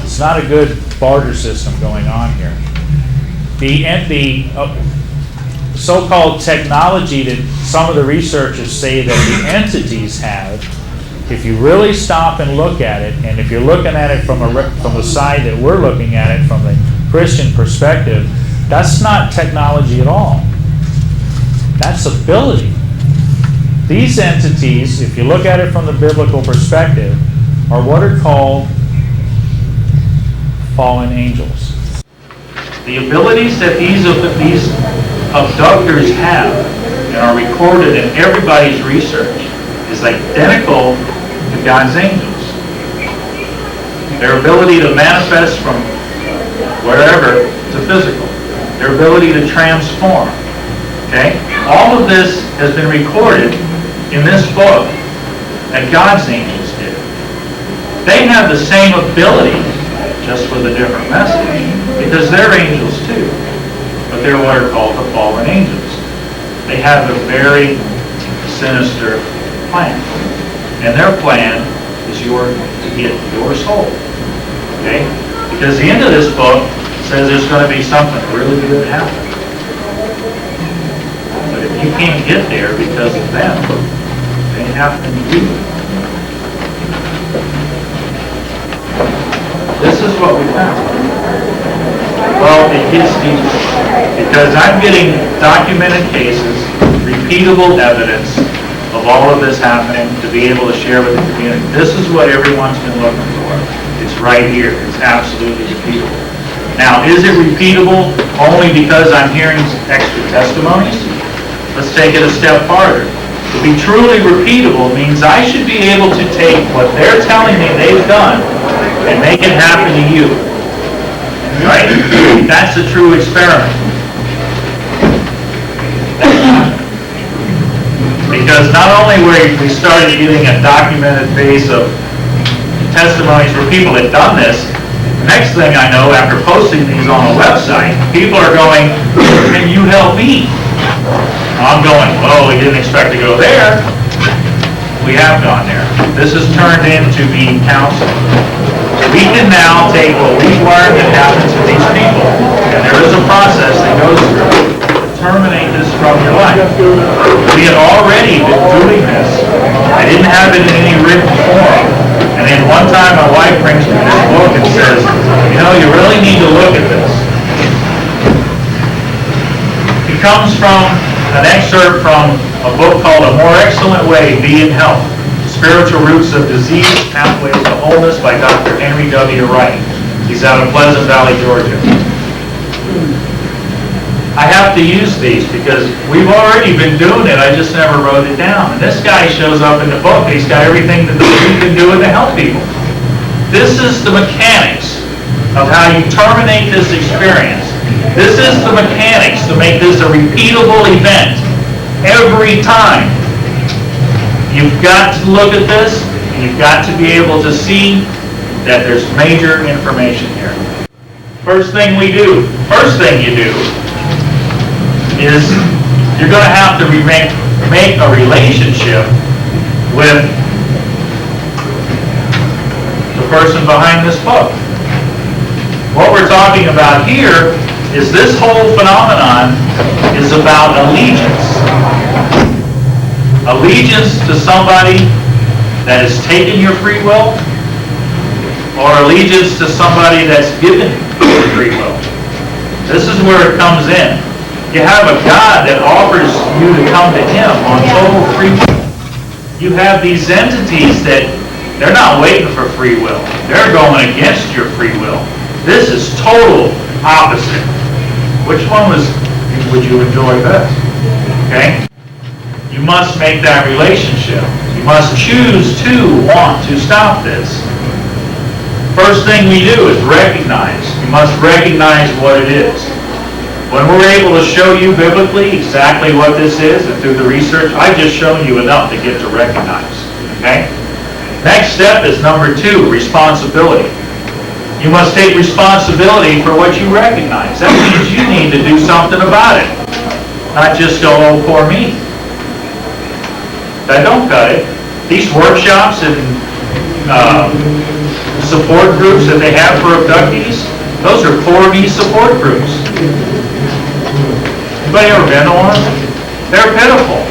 It's not a good barter system going on here. The so-called technology that some of the researchers say that the entities have if you really stop and look at it, and if you're looking at it from the side that we're looking at it, from the Christian perspective, that's not technology at all. That's ability. These entities, if you look at it from the biblical perspective, are what are called fallen angels. The abilities that these abductors have and are recorded in everybody's research is identical to God's angels. Their ability to manifest from wherever to physical. Their ability to transform. Okay? All of this has been recorded in this book that God's angels did. They have the same ability, just with a different message, because they're angels too. But they're what are called the fallen angels. They have a very sinister plan. And their plan is to get your soul. Okay? Because the end of this book says there's going to be something really good happen. But if you can't get there because of them, they have to do it. This is what we found. Well, it gets deeper. Because I'm getting documented cases, repeatable evidence of all of this happening to be able to share with the community. This is what everyone's been looking for. It's right here. It's absolutely repeatable. Now, is it repeatable only because I'm hearing extra testimonies? Let's take it a step farther. To be truly repeatable means I should be able to take what they're telling me they've done and make it happen to you. Right? That's a true experiment. Because not only we started getting a documented base of testimonies for people that done this, the next thing I know, after posting these on the website, people are going, can you help me? I'm going, well, we didn't expect to go there. We have gone there. This has turned into being counseling. We can now take what we've learned that happens to these people, and there is a process that goes through to terminate this from your life. We had already been doing this. I didn't have it in any written form. And then one time my wife brings me this book and says, you know, you really need to look at this. It comes from an excerpt from a book called A More Excellent Way, Be in Health. Spiritual Roots of Disease, Pathways to Wholeness by Dr. Henry W. Wright. He's out of Pleasant Valley, Georgia. I have to use these because we've already been doing it, I just never wrote it down. And this guy shows up in the book, he's got everything that we can do to help people. This is the mechanics of how you terminate this experience. This is the mechanics to make this a repeatable event every time. You've got to look at this, and you've got to be able to see that there's major information here. First thing you do is you're going to have to make a relationship with the person behind this book. What we're talking about here is this whole phenomenon is about allegiance. Allegiance to somebody that has taken your free will, or allegiance to somebody that's given you free will. This is where it comes in. You have a God that offers you to come to Him on total free will. You have these entities that they're not waiting for free will. They're going against your free will. This is total opposite. Which one would you enjoy best? Okay? You must make that relationship. You must choose to want to stop this. First thing we do is recognize. You must recognize what it is. When we're able to show you biblically exactly what this is, and through the research, I've just shown you enough to get to recognize. Okay? Next step is number 2, responsibility. You must take responsibility for what you recognize. That means you need to do something about it. Not just go, oh, poor me. That don't cut it. These workshops and support groups that they have for abductees, those are poor me support groups. Anybody ever been to one? They're pitiful.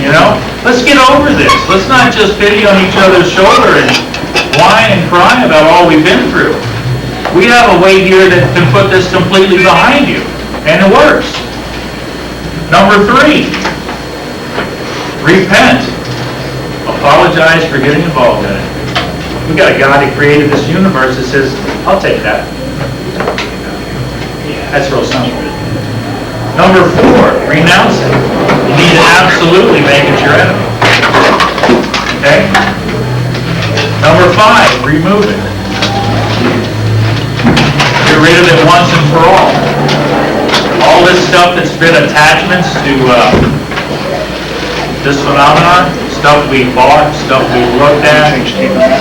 You know? Let's get over this. Let's not just pity on each other's shoulder and whine and cry about all we've been through. We have a way here that can put this completely behind you, and it works. Number 3, repent. Apologize for getting involved in it. We got a God that created this universe that says, I'll take that. That's real simple. Number 4, renounce it. You need to absolutely make it your enemy. Okay? Number 5, remove it. Get rid of it once and for all. All this stuff that's been attachments to this phenomenon, stuff we bought, stuff we looked at,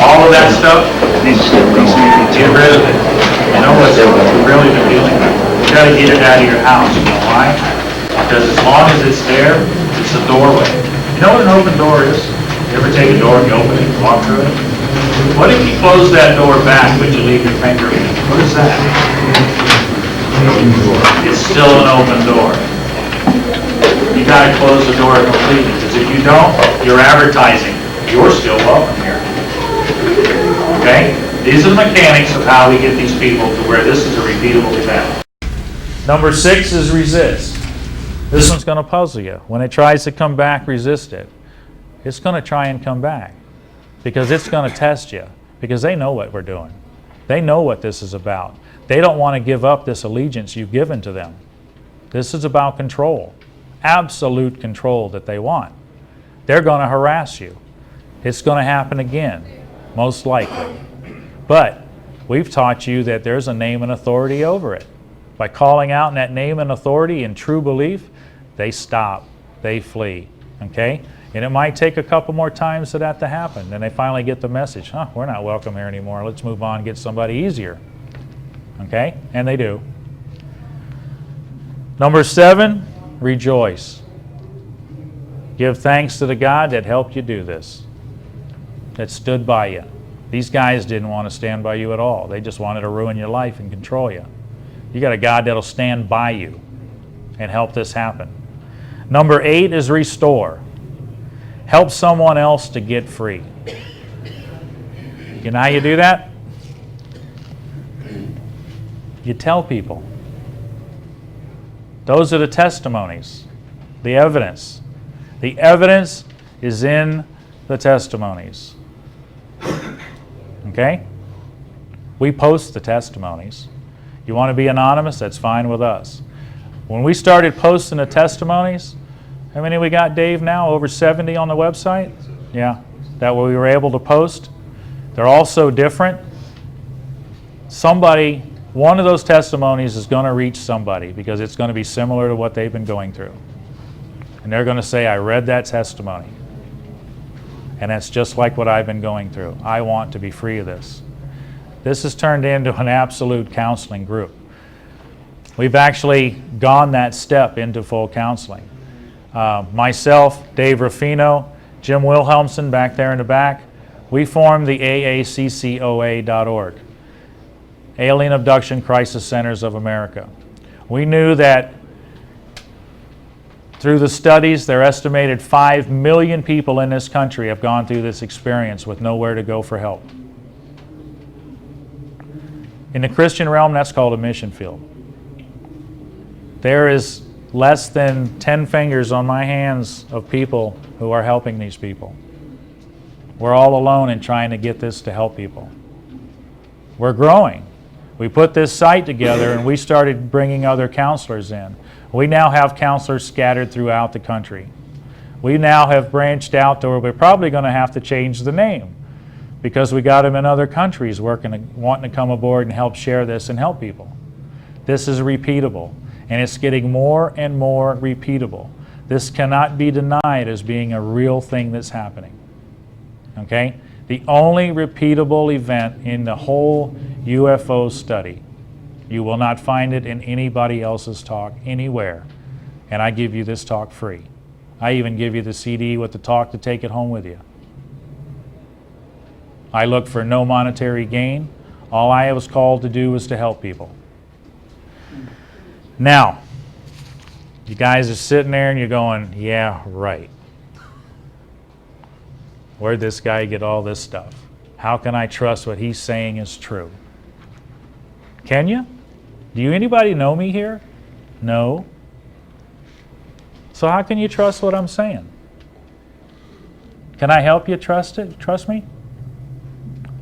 all of that stuff, get rid of it. You know what's really the feeling? You got to get it out of your house. You know why? Because as long as it's there, it's a doorway. You know what an open door is? You ever take a door and you open it and walk through it? What if you close that door back but you leave your finger in it? What is that? It's still an open door. You got to close the door completely, because if you don't, you're advertising. You're still welcome here. Okay? These are the mechanics of how we get these people to where this is a repeatable event. Number 6 is resist. This one's going to puzzle you. When it tries to come back, resist it. It's going to try and come back because it's going to test you, because they know what we're doing. They know what this is about. They don't want to give up this allegiance you've given to them. This is about control. Absolute control that they want. They're going to harass you. It's going to happen again, most likely. But we've taught you that there's a name and authority over it. By calling out in that name and authority in true belief, they stop, they flee. Okay? And it might take a couple more times for that to happen. Then they finally get the message, we're not welcome here anymore. Let's move on and get somebody easier. Okay? And they do. Number 7, rejoice. Give thanks to the God that helped you do this, that stood by you. These guys didn't want to stand by you at all. They just wanted to ruin your life and control you. You got a God that'll stand by you and help this happen. Number 8 is restore. Help someone else to get free. You know how you do that? You tell people. Those are the testimonies, the evidence. The evidence is in the testimonies. Okay? We post the testimonies. You want to be anonymous? That's fine with us. When we started posting the testimonies, how many we got, Dave, now? Over 70 on the website? Yeah, that we were able to post. They're all so different. One of those testimonies is going to reach somebody because it's going to be similar to what they've been going through. And they're going to say, I read that testimony. And that's just like what I've been going through. I want to be free of this. This has turned into an absolute counseling group. We've actually gone that step into full counseling. Myself, Dave Ruffino, Jim Wilhelmsen back there in the back, we formed the AACCOA.org, Alien Abduction Crisis Centers of America. We knew that through the studies, they're estimated 5 million people in this country have gone through this experience with nowhere to go for help. In the Christian realm, that's called a mission field. There is less than 10 fingers on my hands of people who are helping these people. We're all alone in trying to get this to help people. We're growing. We put this site together and we started bringing other counselors in. We now have counselors scattered throughout the country. We now have branched out to where we're probably going to have to change the name because we got them in other countries wanting to come aboard and help share this and help people. This is repeatable, and it's getting more and more repeatable. This cannot be denied as being a real thing that's happening. Okay? The only repeatable event in the whole UFO study. You will not find it in anybody else's talk anywhere. And I give you this talk free. I even give you the CD with the talk to take it home with you. I look for no monetary gain. All I was called to do was to help people. Now, you guys are sitting there and you're going, yeah, right. Where'd this guy get all this stuff? How can I trust what he's saying is true? Can you? Do anybody know me here? No. So how can you trust what I'm saying? Can I help you trust it? Trust me?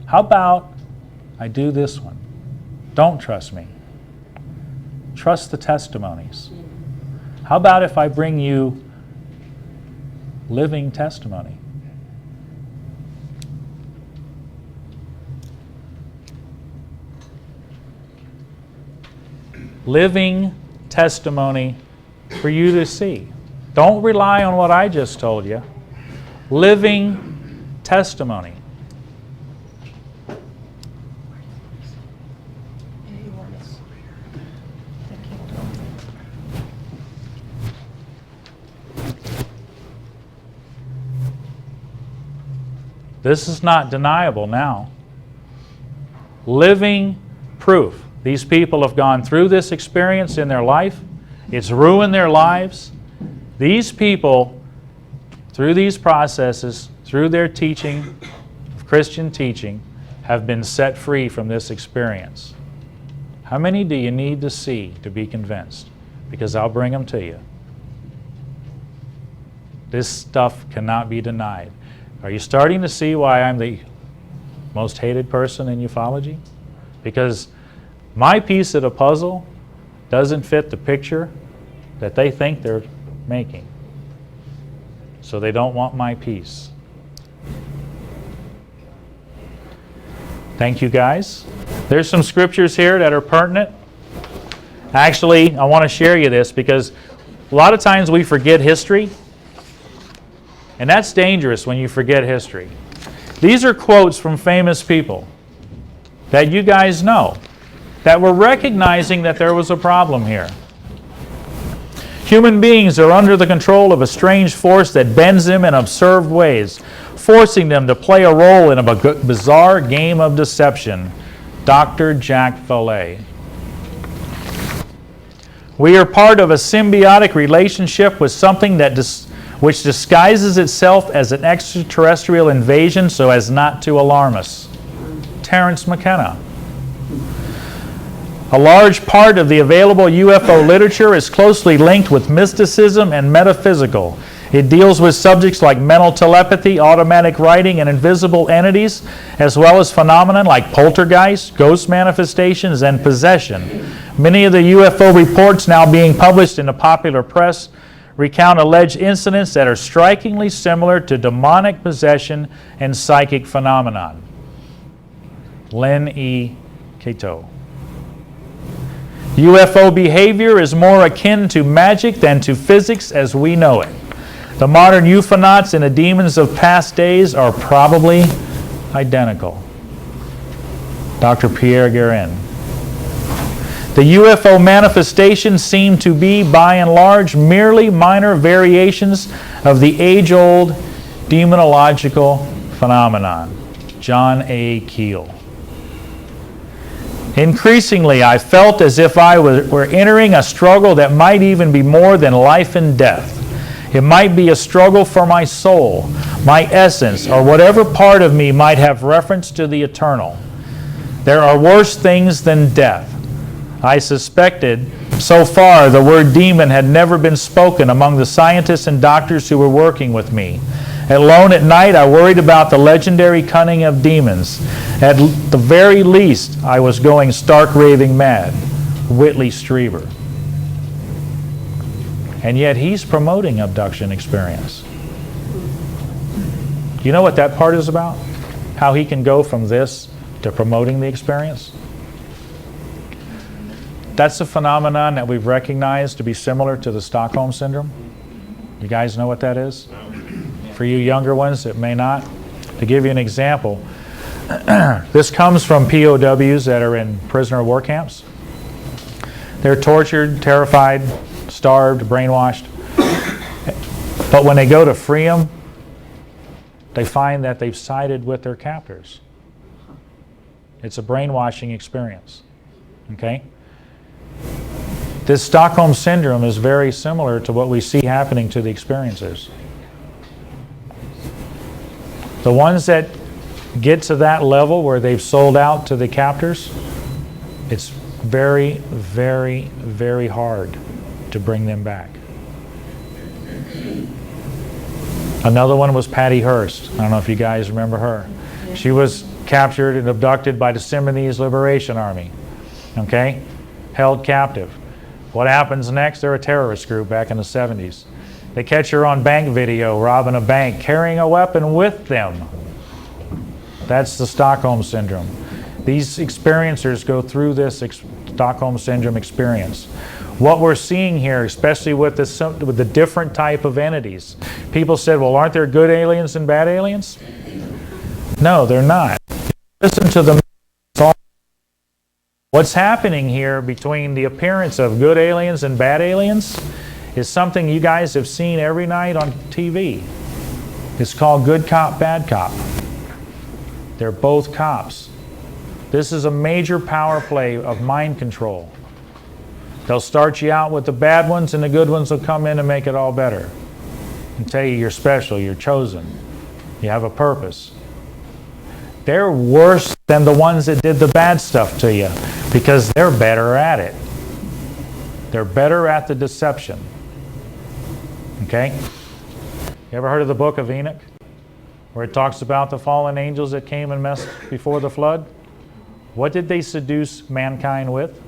How about I do this one? Don't trust me. Trust the testimonies. How about if I bring you living testimony? Living testimony for you to see. Don't rely on what I just told you. Living testimony. This is not deniable now. Living proof. These people have gone through this experience in their life. It's ruined their lives. These people, through these processes, through their teaching, Christian teaching, have been set free from this experience. How many do you need to see to be convinced? Because I'll bring them to you. This stuff cannot be denied. Are you starting to see why I'm the most hated person in ufology? Because my piece of the puzzle doesn't fit the picture that they think they're making. So they don't want my piece. Thank you, guys. There's some scriptures here that are pertinent. Actually, I want to share you this because a lot of times we forget history. And that's dangerous when you forget history. These are quotes from famous people that you guys know, that were recognizing that there was a problem here. Human beings are under the control of a strange force that bends them in absurd ways, forcing them to play a role in a bizarre game of deception. Dr. Jack Valet. We are part of a symbiotic relationship with something that which disguises itself as an extraterrestrial invasion so as not to alarm us. Terence McKenna. A large part of the available UFO literature is closely linked with mysticism and metaphysical. It deals with subjects like mental telepathy, automatic writing, and invisible entities, as well as phenomena like poltergeist, ghost manifestations, and possession. Many of the UFO reports now being published in the popular press recount alleged incidents that are strikingly similar to demonic possession and psychic phenomenon. Len E. Cato. UFO behavior is more akin to magic than to physics as we know it. The modern ufonauts and the demons of past days are probably identical. Dr. Pierre Guérin. The UFO manifestations seem to be, by and large, merely minor variations of the age-old demonological phenomenon. John A. Keel. Increasingly, I felt as if I were entering a struggle that might even be more than life and death. It might be a struggle for my soul, my essence, or whatever part of me might have reference to the eternal. There are worse things than death. I suspected, so far, the word demon had never been spoken among the scientists and doctors who were working with me. Alone at night, I worried about the legendary cunning of demons. At the very least, I was going stark raving mad. Whitley Strieber. And yet he's promoting abduction experience. You know what that part is about? How he can go from this to promoting the experience? That's a phenomenon that we've recognized to be similar to the Stockholm Syndrome. You guys know what that is? For you younger ones, it may not. To give you an example, this comes from POWs that are in prisoner of war camps. They're tortured, terrified, starved, brainwashed. But when they go to free them, they find that they've sided with their captors. It's a brainwashing experience. Okay? This Stockholm Syndrome is very similar to what we see happening to the experiencers. The ones that get to that level where they've sold out to the captors, it's very, very, very hard to bring them back. Another one was Patty Hearst. I don't know if you guys remember her. She was captured and abducted by the Symbionese Liberation Army. Okay? Held captive. What happens next? They're a terrorist group back in the 70s. They catch her on bank video robbing a bank, carrying a weapon with them. That's the Stockholm Syndrome. These experiencers go through this Stockholm Syndrome experience. What we're seeing here, especially with the different type of entities, people said, well, aren't there good aliens and bad aliens? No, they're not. Listen to them. What's happening here between the appearance of good aliens and bad aliens is something you guys have seen every night on TV. It's called good cop, bad cop. They're both cops. This is a major power play of mind control. They'll start you out with the bad ones, and the good ones will come in and make it all better and tell you you're special, you're chosen, you have a purpose. They're worse than the ones that did the bad stuff to you because they're better at it. They're better at the deception. Okay? You ever heard of the book of Enoch, where it talks about the fallen angels that came and messed before the flood? What did they seduce mankind with?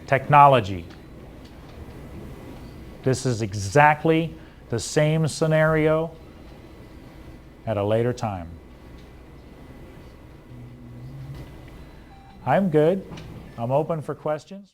Technology. This is exactly the same scenario at a later time. I'm good. I'm open for questions.